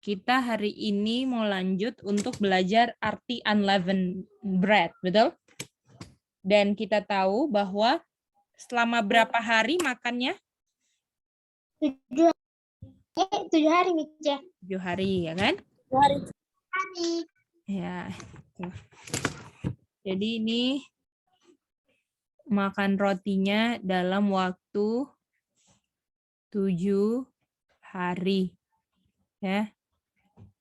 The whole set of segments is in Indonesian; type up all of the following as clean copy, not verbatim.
kita hari ini mau lanjut untuk belajar arti unleavened bread, betul? Dan kita tahu bahwa selama berapa hari makannya? 7 hari, Mica. 7 hari, ya kan? 7 hari. Ya. Jadi ini makan rotinya dalam waktu 7 hari. Ya.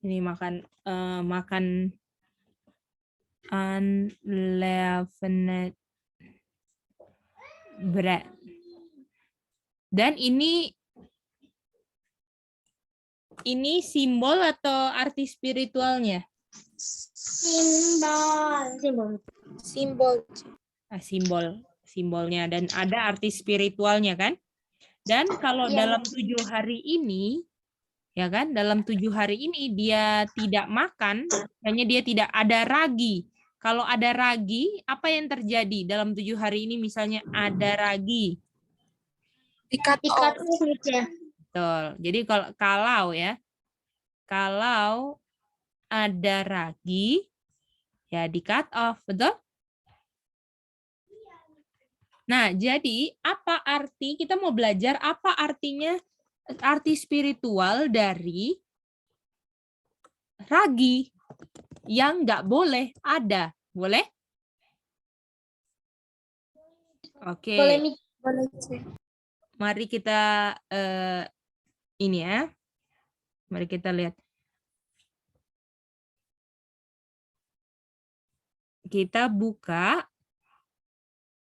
Ini makan unleavened bread. Dan ini simbol atau arti spiritualnya? Simbol. Nah, simbolnya dan ada arti spiritualnya kan? Dan kalau dalam 7 hari ini, ya kan? Dalam 7 hari ini dia tidak makan, hanya dia tidak ada ragi. Kalau ada ragi, apa yang terjadi dalam 7 hari ini? Misalnya ada ragi. Di-cut off. Betul. Jadi kalau ada ragi, ya di cut off, betul? Nah, jadi apa arti, kita mau belajar apa artinya, arti spiritual dari ragi yang nggak boleh ada. Boleh? Oke. Boleh. Mari kita ini ya. Mari kita lihat. Kita buka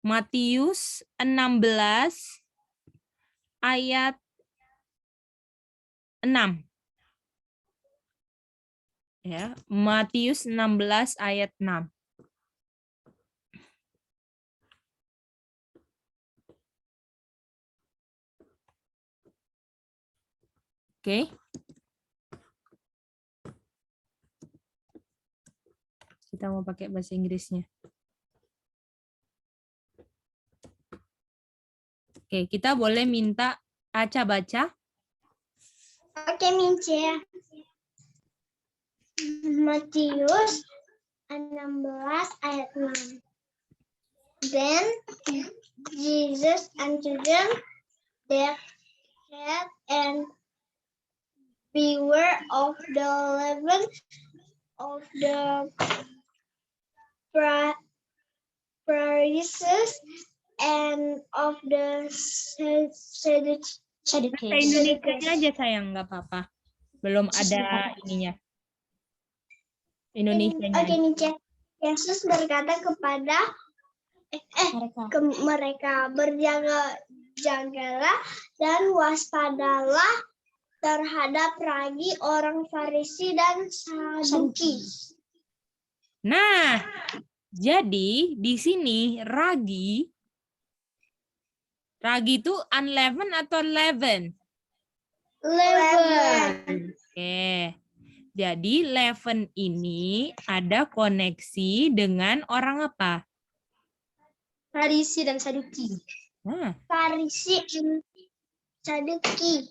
Matius 16 ayat 6. Ya, Matius 16 ayat 6. Oke. Kita mau pakai bahasa Inggrisnya. Oke, kita boleh minta Aca baca. Oke, Mica. Matius 16 ayat 6. Then Jesus unto them that had and beware of the leaven of the Pharisees and of the Sadducees. Bahasa Indonesianya aja sayang, nggak apa-apa. Belum ada ininya. Indonesianya. Oke, Mica. Yesus berkata kepada mereka berjaga-jagalah dan waspadalah terhadap ragi orang Farisi dan Saduki. Nah, jadi di sini ragi itu unleavened atau leaven? Leaven. Oke. Jadi leaven ini ada koneksi dengan orang apa? Farisi dan Saduki. Nah, Farisi dan Saduki.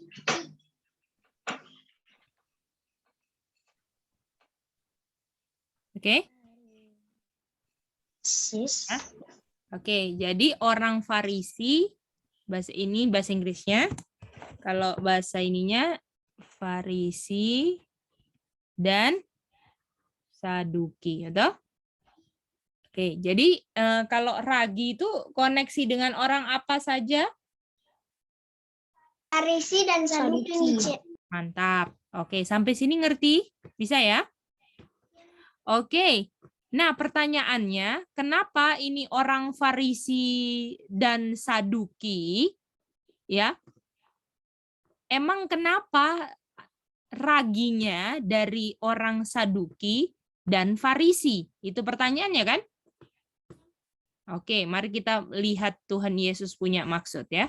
oke. Oke, jadi orang Farisi, bahasa Inggrisnya. Kalau bahasa ininya Farisi dan Saduki, atau? Oke, jadi kalau ragi itu koneksi dengan orang apa saja? Farisi dan Saduki. Mantap. Oke, sampai sini ngerti? Bisa ya? Oke. Nah, pertanyaannya, kenapa ini orang Farisi dan Saduki? Ya. Emang kenapa raginya dari orang Saduki dan Farisi? Itu pertanyaannya kan? Oke, mari kita lihat Tuhan Yesus punya maksud ya.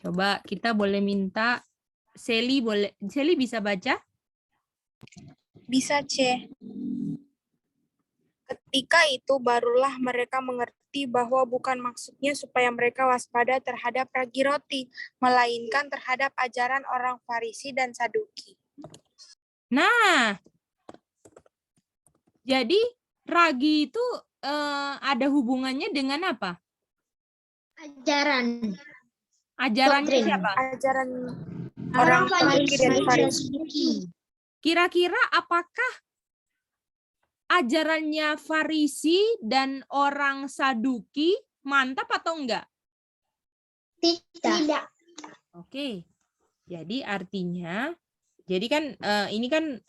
Coba kita boleh minta Sally bisa baca? Bisa, C. Ketika itu barulah mereka mengerti bahwa bukan maksudnya supaya mereka waspada terhadap ragi roti, melainkan terhadap ajaran orang Farisi dan Saduki. Nah, jadi ragi itu ada hubungannya dengan apa? Ajaran. Ajarannya Doktrin. siapa? Ajaran orang Saduki dan Farisi. Kira-kira apakah ajarannya Farisi dan orang Saduki mantap atau enggak? Tidak. Oke. Jadi artinya, jadi kan ini kan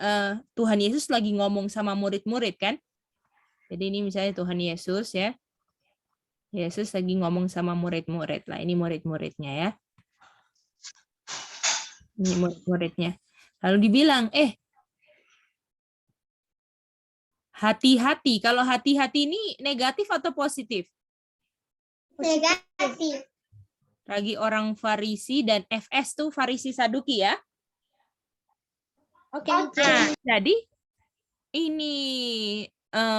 Tuhan Yesus lagi ngomong sama murid-murid kan? Jadi ini misalnya Tuhan Yesus ya. Yesus lagi ngomong sama murid-murid lah. Ini murid-muridnya ya. Ini murid-muridnya. Lalu dibilang, hati-hati. Kalau hati-hati ini negatif atau positif? Negatif. Bagi orang Farisi dan FS tuh Farisi Saduki ya. Oke. Nah, jadi ini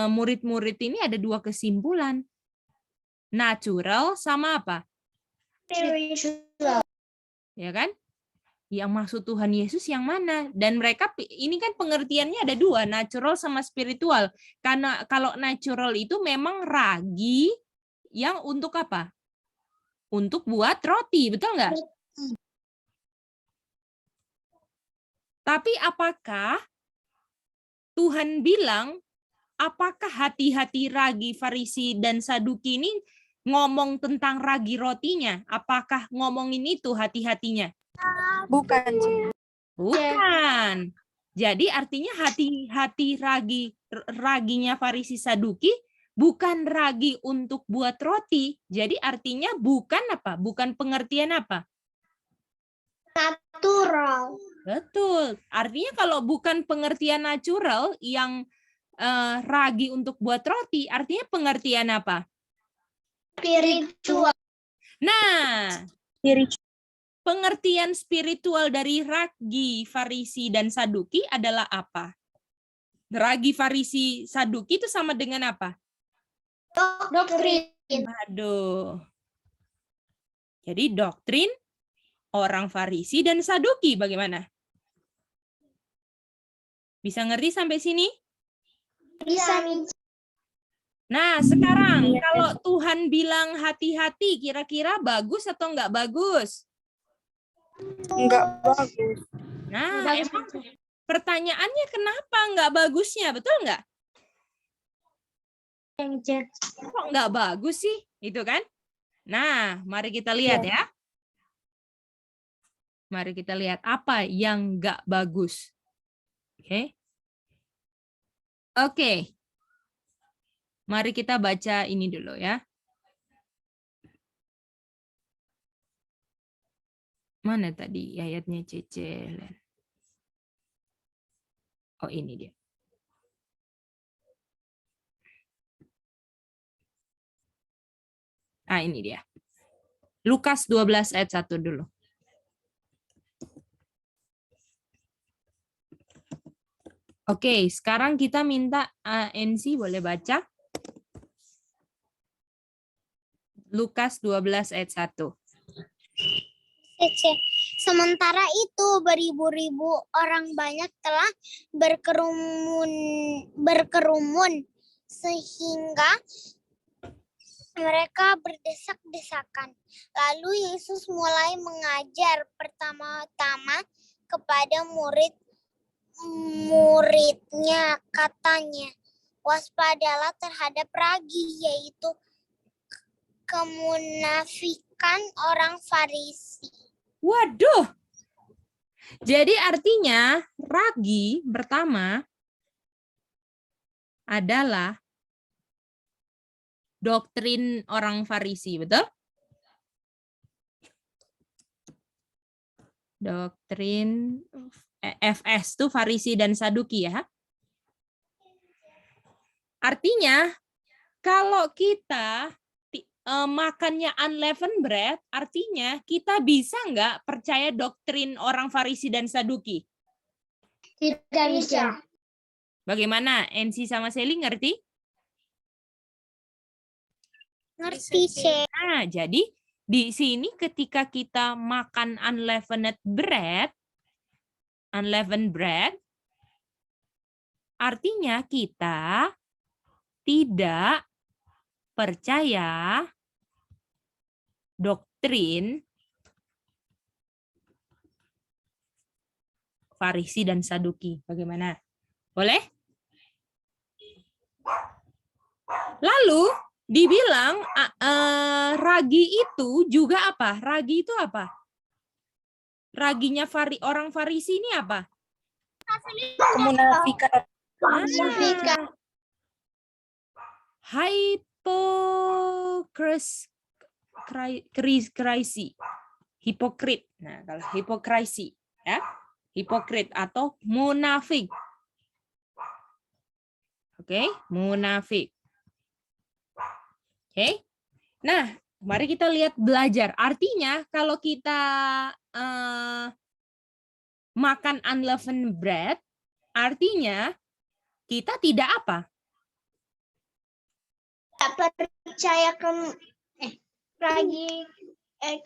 murid-murid ini ada dua kesimpulan. Natural sama apa? Spiritual. Ya kan? Yang maksud Tuhan Yesus yang mana? Dan mereka ini kan pengertiannya ada dua, natural sama spiritual. Karena kalau natural itu memang ragi yang untuk apa? Untuk buat roti, betul nggak? Tapi apakah Tuhan bilang, apakah hati-hati ragi Farisi dan Saduki ini ngomong tentang ragi rotinya? Apakah ngomongin itu hati-hatinya? Bukan. Bukan. Jadi artinya hati-hati raginya Farisi Saduki bukan ragi untuk buat roti. Jadi artinya bukan apa? Bukan pengertian apa? Natural. Betul. Artinya kalau bukan pengertian natural yang ragi untuk buat roti, artinya pengertian apa? Spiritual. Nah, pengertian spiritual dari ragi Farisi dan Saduki adalah apa? Ragi Farisi Saduki itu sama dengan apa? Doktrin. Aduh. Jadi doktrin orang Farisi dan Saduki bagaimana? Bisa ngerti sampai sini? Bisa. Nah, sekarang kalau Tuhan bilang hati-hati, kira-kira bagus atau enggak bagus? Enggak bagus. Nah, emang pertanyaannya kenapa enggak bagusnya, betul enggak? Kok enggak bagus sih? Itu kan? Nah, mari kita lihat ya. Mari kita lihat apa yang enggak bagus. Oke. Oke. Mari kita baca ini dulu ya. Mana tadi ayatnya Cece? Oh, ini dia. Ah, ini dia. Lukas 12 ayat 1 dulu. Oke, sekarang kita minta NC boleh baca. Lukas 12 ayat 1. Sementara itu beribu-ribu orang banyak telah berkerumun sehingga mereka berdesak-desakan. Lalu Yesus mulai mengajar pertama-tama kepada murid-muridnya, katanya, waspadalah terhadap ragi, yaitu kemunafikan orang Farisi. Waduh. Jadi artinya ragi pertama adalah doktrin orang Farisi, betul? Doktrin FS itu Farisi dan Saduki ya. Artinya kalau kita makannya unleavened bread, artinya kita bisa nggak percaya doktrin orang Farisi dan Saduki? Tidak bisa. Bagaimana? NC sama Sally ngerti? Ngerti, C. Nah, jadi di sini ketika kita makan unleavened bread, artinya kita tidak percaya doktrin Farisi dan Saduki. Bagaimana? Boleh? Lalu dibilang ragi itu juga apa? Ragi itu apa? Raginya orang Farisi ini apa? Kemunafikan. Hypocrisy. Hipokrit. Nah, kalau hipokrasi ya. Hipokrit atau munafik. Oke, munafik. Oke. Nah, mari kita lihat belajar. Artinya kalau kita makan unleavened bread, artinya kita tidak apa? Percaya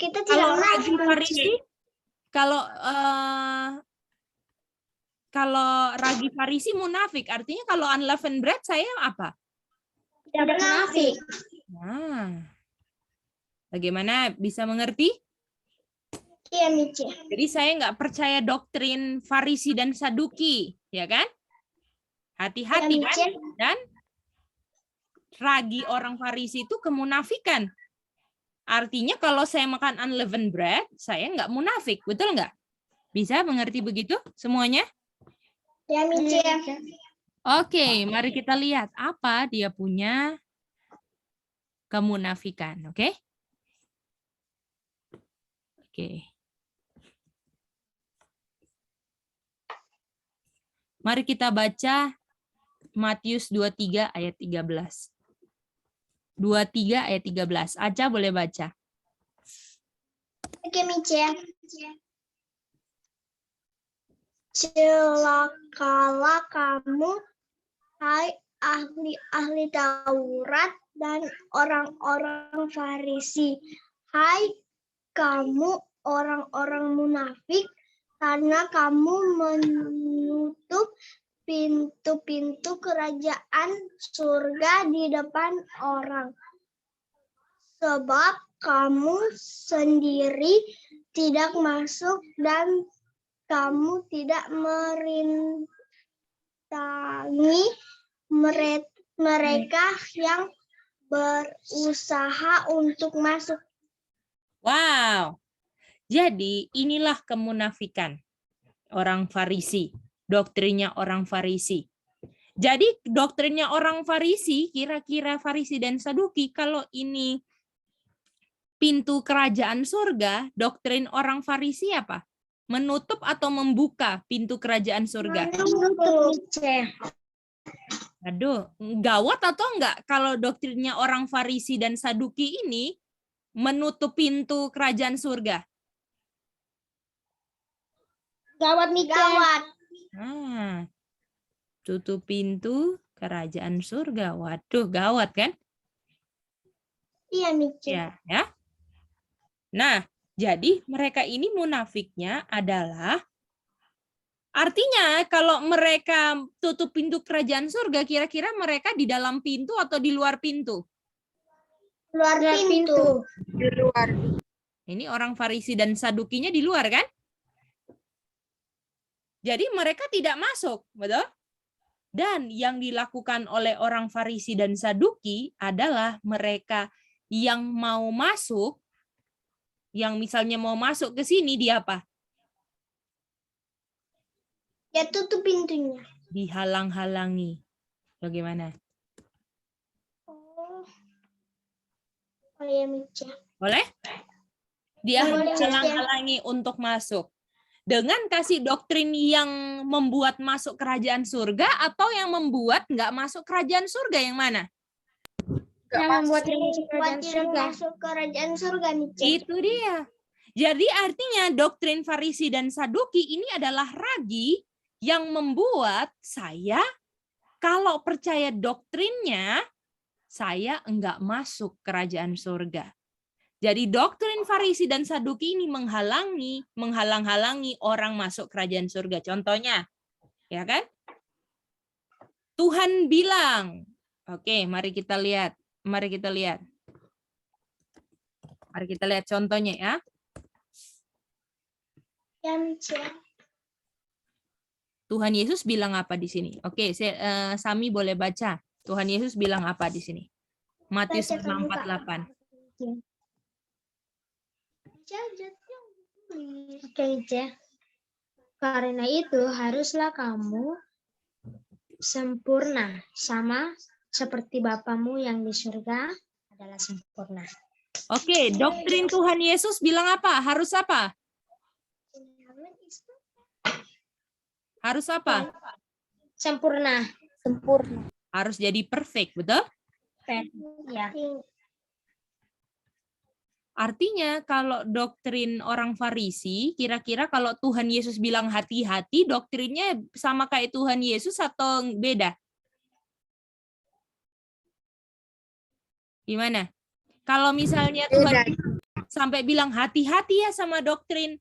kita tidak Kalau ragi Farisi, kalau ragi Farisi munafik, artinya kalau unleavened bread saya apa? tidak munafik. Nah, bagaimana bisa mengerti? Iya, Mice. Jadi saya nggak percaya doktrin Farisi dan Saduki, ya kan? Hati-hati kan? Dan ragi orang Farisi itu kemunafikan. Artinya kalau saya makan unleavened bread, saya nggak munafik, betul nggak? Bisa mengerti begitu semuanya? Ya, Mice. Oke, mari kita lihat apa dia punya kemunafikan, oke? Oke. Mari kita baca Matius 23 ayat 13. 23 ayat 13. Aca boleh baca. Oke, Mice. Celakalah kamu, hai ahli-ahli Taurat dan orang-orang Farisi. Hai kamu orang-orang munafik, karena kamu menutup pintu-pintu kerajaan surga di depan orang. Sebab kamu sendiri tidak masuk dan kamu tidak merintangi mereka yang berusaha untuk masuk. Wow. Jadi inilah kemunafikan orang Farisi. Doktrinnya orang Farisi. Jadi doktrinnya orang Farisi, kira-kira Farisi dan Saduki, kalau ini pintu kerajaan surga, doktrin orang Farisi apa? Menutup atau membuka pintu kerajaan surga? Aduh, gawat atau enggak kalau doktrinnya orang Farisi dan Saduki ini menutup pintu kerajaan surga? Gawat nih, gawat. Nah, tutup pintu kerajaan surga. Waduh, gawat kan? Iya, Mice. Ya. Nah, jadi mereka ini munafiknya adalah artinya kalau mereka tutup pintu kerajaan surga, kira-kira mereka di dalam pintu atau di luar pintu? Luar pintu. Di luar. Ini orang Farisi dan Sadukinya di luar kan? Jadi mereka tidak masuk, betul? Dan yang dilakukan oleh orang Farisi dan Saduki adalah mereka yang mau masuk, yang misalnya mau masuk ke sini, dia apa? Ya, tutup pintunya. Dihalang-halangi. Bagaimana? Oh ya, Mice. Boleh? Dia Boleh, halang-halangi untuk masuk. Dengan kasih doktrin yang membuat masuk kerajaan surga atau yang membuat nggak masuk kerajaan surga, yang mana? Yang membuat masuk kerajaan surga, Mice. Itu dia. Jadi artinya doktrin Farisi dan Saduki ini adalah ragi yang membuat saya kalau percaya doktrinnya saya enggak masuk kerajaan surga. Jadi doktrin Farisi dan Saduki ini menghalang-halangi orang masuk kerajaan surga. Contohnya, ya kan? Tuhan bilang, oke, mari kita lihat. Mari kita lihat contohnya ya. Ya, Mice. Tuhan Yesus bilang apa di sini? Oke, Sami boleh baca. Tuhan Yesus bilang apa di sini? Matius Baca kamu, Kak. 5:48. Oke, Mice. Karena itu haruslah kamu sempurna, sama seperti Bapamu yang di surga adalah sempurna. Oke, doktrin Tuhan Yesus bilang apa? Harus apa? Harus apa? Sempurna. Harus jadi perfect, betul? Ya. Artinya kalau doktrin orang Farisi, kira-kira kalau Tuhan Yesus bilang hati-hati, doktrinnya sama kayak Tuhan Yesus atau beda? Gimana? Kalau misalnya Tuhan sampai bilang hati-hati ya sama doktrin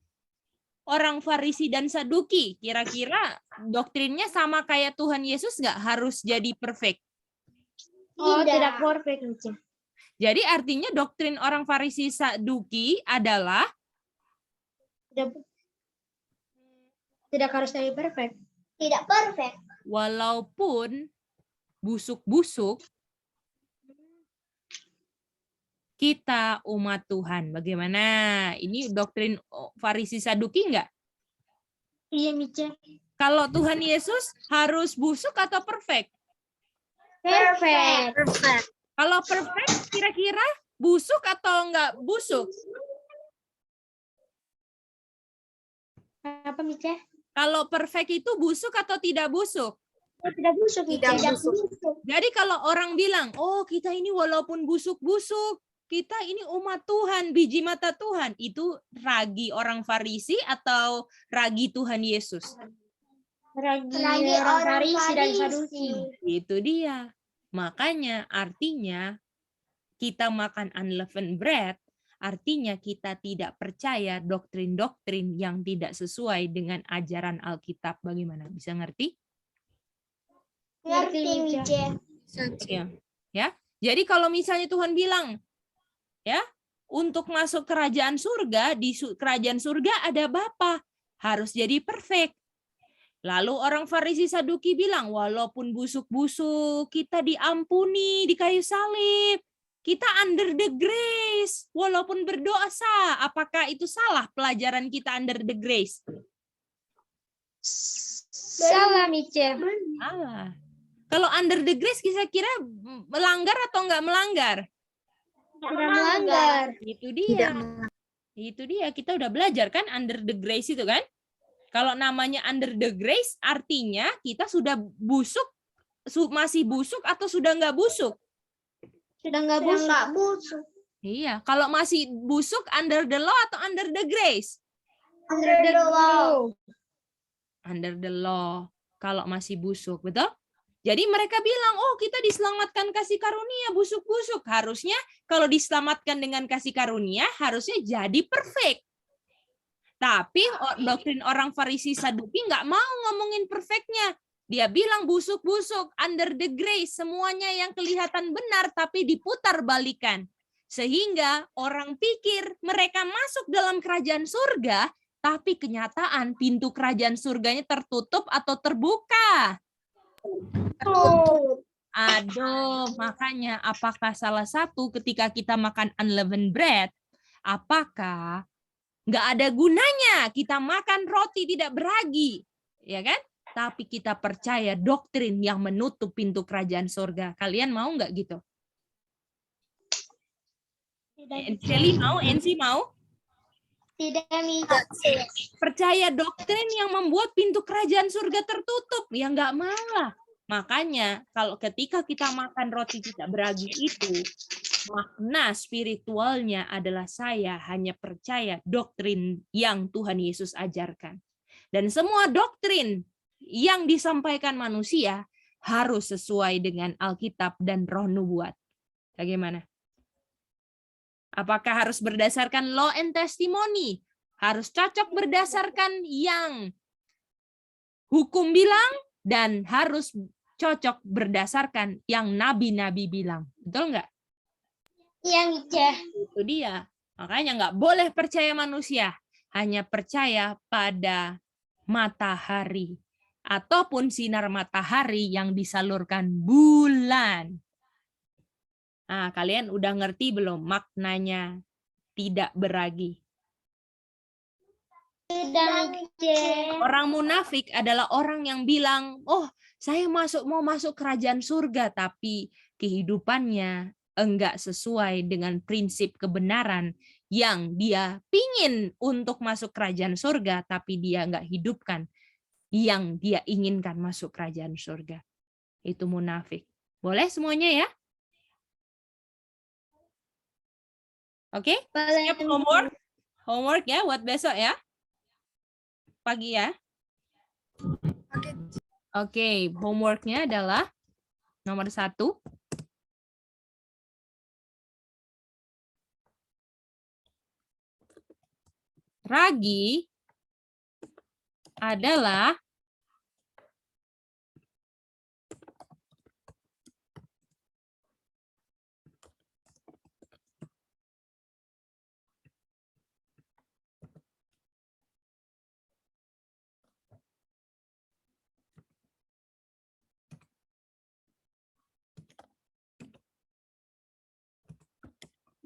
orang Farisi dan Saduki, kira-kira doktrinnya sama kayak Tuhan Yesus nggak harus jadi perfect? Oh, tidak perfect, Mice. Jadi artinya doktrin orang Farisi Saduki adalah Tidak harus jadi perfect. Tidak perfect. walaupun busuk-busuk, kita umat Tuhan. Bagaimana? Ini doktrin Farisi Saduki enggak? Iya, Mice. Kalau Tuhan Yesus harus busuk atau perfect? Perfect. Kalau perfect, kira-kira busuk atau enggak busuk? Apa, Mice? Kalau perfect itu busuk atau tidak busuk? Tidak busuk, Mice. Tidak busuk. Jadi kalau orang bilang, oh kita ini walaupun busuk-busuk, kita ini umat Tuhan, biji mata Tuhan. Itu ragi orang Farisi atau ragi Tuhan Yesus? Ragi orang Farisi dan Saduki. Itu dia. Makanya artinya kita makan unleavened bread, artinya kita tidak percaya doktrin-doktrin yang tidak sesuai dengan ajaran Alkitab. Bagaimana? Bisa ngerti? Ngerti, Mice. Ya. Jadi kalau misalnya Tuhan bilang, ya, untuk masuk kerajaan surga, di kerajaan surga ada Bapa, harus jadi perfect. Lalu orang Farisi Saduki bilang, walaupun busuk-busuk, kita diampuni di kayu salib. Kita under the grace, walaupun berdosa. Apakah itu salah pelajaran kita under the grace? Salah, Mice. Salah. Kalau under the grace, kira-kira melanggar atau enggak melanggar? Tidak melanggar. Itu dia. Itu dia. Kita udah belajar kan under the grace itu kan? Kalau namanya under the grace, artinya kita sudah busuk, masih busuk atau sudah nggak busuk? Sudah nggak busuk. Iya. Kalau masih busuk, under the law atau under the grace? Under the law. Under the law. Kalau masih busuk, betul? Jadi mereka bilang, oh kita diselamatkan kasih karunia, busuk-busuk. Harusnya kalau diselamatkan dengan kasih karunia, harusnya jadi perfect. Tapi doktrin orang Farisi Saduki nggak mau ngomongin perfectnya. Dia bilang busuk-busuk, under the grace, semuanya yang kelihatan benar tapi diputar balikan. Sehingga orang pikir mereka masuk dalam kerajaan surga, tapi kenyataan pintu kerajaan surganya tertutup atau terbuka. Aduh, makanya apakah salah satu ketika kita makan unleavened bread, apakah nggak ada gunanya kita makan roti tidak beragi, ya kan? Tapi kita percaya doktrin yang menutup pintu kerajaan surga. Kalian mau nggak gitu? Shelly mau? Ensi mau? Tidak, Mice. Percaya doktrin yang membuat pintu kerajaan surga tertutup? Ya nggak mau lah. Makanya kalau ketika kita makan roti tidak beragi itu, makna spiritualnya adalah saya hanya percaya doktrin yang Tuhan Yesus ajarkan. Dan semua doktrin yang disampaikan manusia harus sesuai dengan Alkitab dan Roh Nubuat. Bagaimana? Apakah harus berdasarkan law and testimony? Harus cocok berdasarkan yang hukum bilang dan harus cocok berdasarkan yang nabi-nabi bilang. Betul nggak? Yang Itu dia. Makanya nggak boleh percaya manusia. Hanya percaya pada matahari. Ataupun sinar matahari yang disalurkan bulan. Nah, kalian udah ngerti belum maknanya tidak beragi? Orang munafik adalah orang yang bilang, oh saya mau masuk kerajaan surga, tapi kehidupannya enggak sesuai dengan prinsip kebenaran yang dia pingin untuk masuk kerajaan surga, tapi dia enggak hidupkan yang dia inginkan masuk kerajaan surga. Itu munafik. Boleh semuanya ya? Oke? Siap homework? Homework ya buat besok ya? Pagi ya? Oke, homeworknya adalah nomor 1. Ragi adalah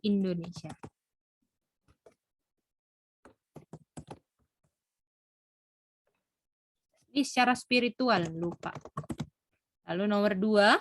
Indonesia. Ini secara spiritual, lupa. Lalu nomor 2.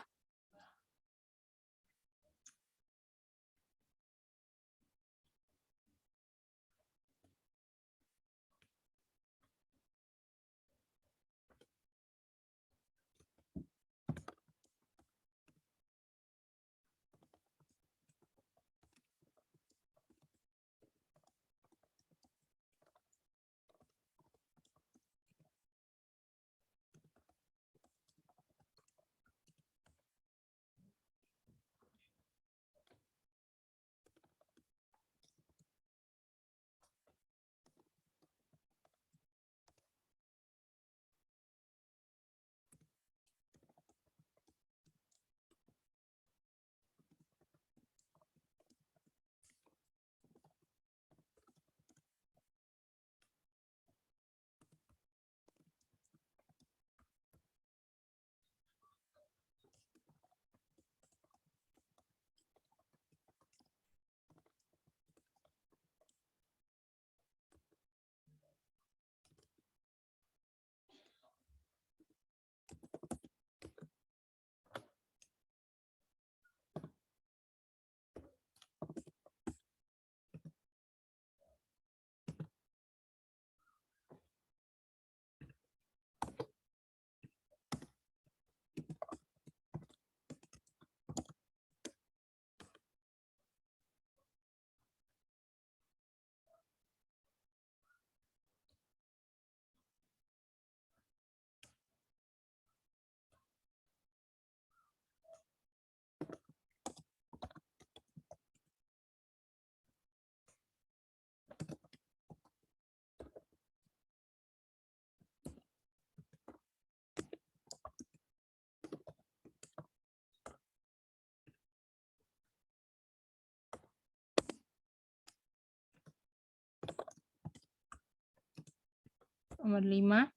Nomor 5.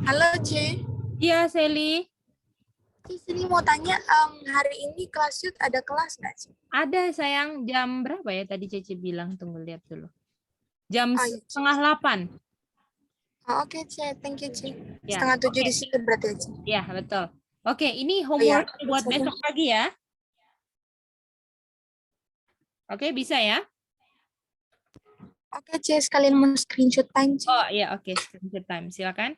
Halo, C. Iya, Seli. Di sini mau tanya, hari ini kelas Yud ada kelas nggak, C? Ada sayang, jam berapa ya tadi Cece bilang? Tunggu lihat dulu. Jam Oh, iya. 7:30. Oh, oke, C. Thank you, C. Ya, 6:30 oke. di situ berarti ya, C. Ya, betul. Oke, ini iya. homework buat Bisa, besok pagi ya. Oke, bisa ya? Oke, C. Sekalian mau screenshot time, C. Oh iya, oke. Screenshot time. Silakan.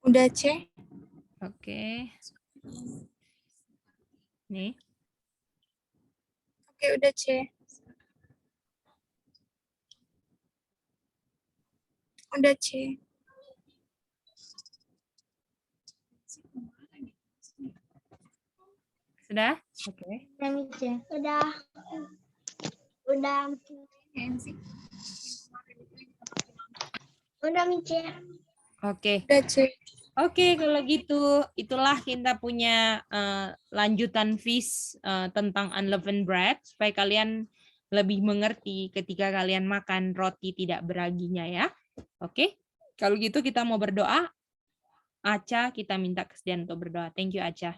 Udah, C. Oke. Nih. Oke, udah, C. Udah, C. Sudah? Oke. Udah, Mice. Udah. Udah. Udah, Mice. Oke. Udah, C. Oke, kalau gitu itulah kita punya lanjutan feast tentang unleavened bread supaya kalian lebih mengerti ketika kalian makan roti tidak beraginya ya. Oke. Kalau gitu kita mau berdoa. Aca, kita minta kesediaan untuk berdoa. Thank you, Aca.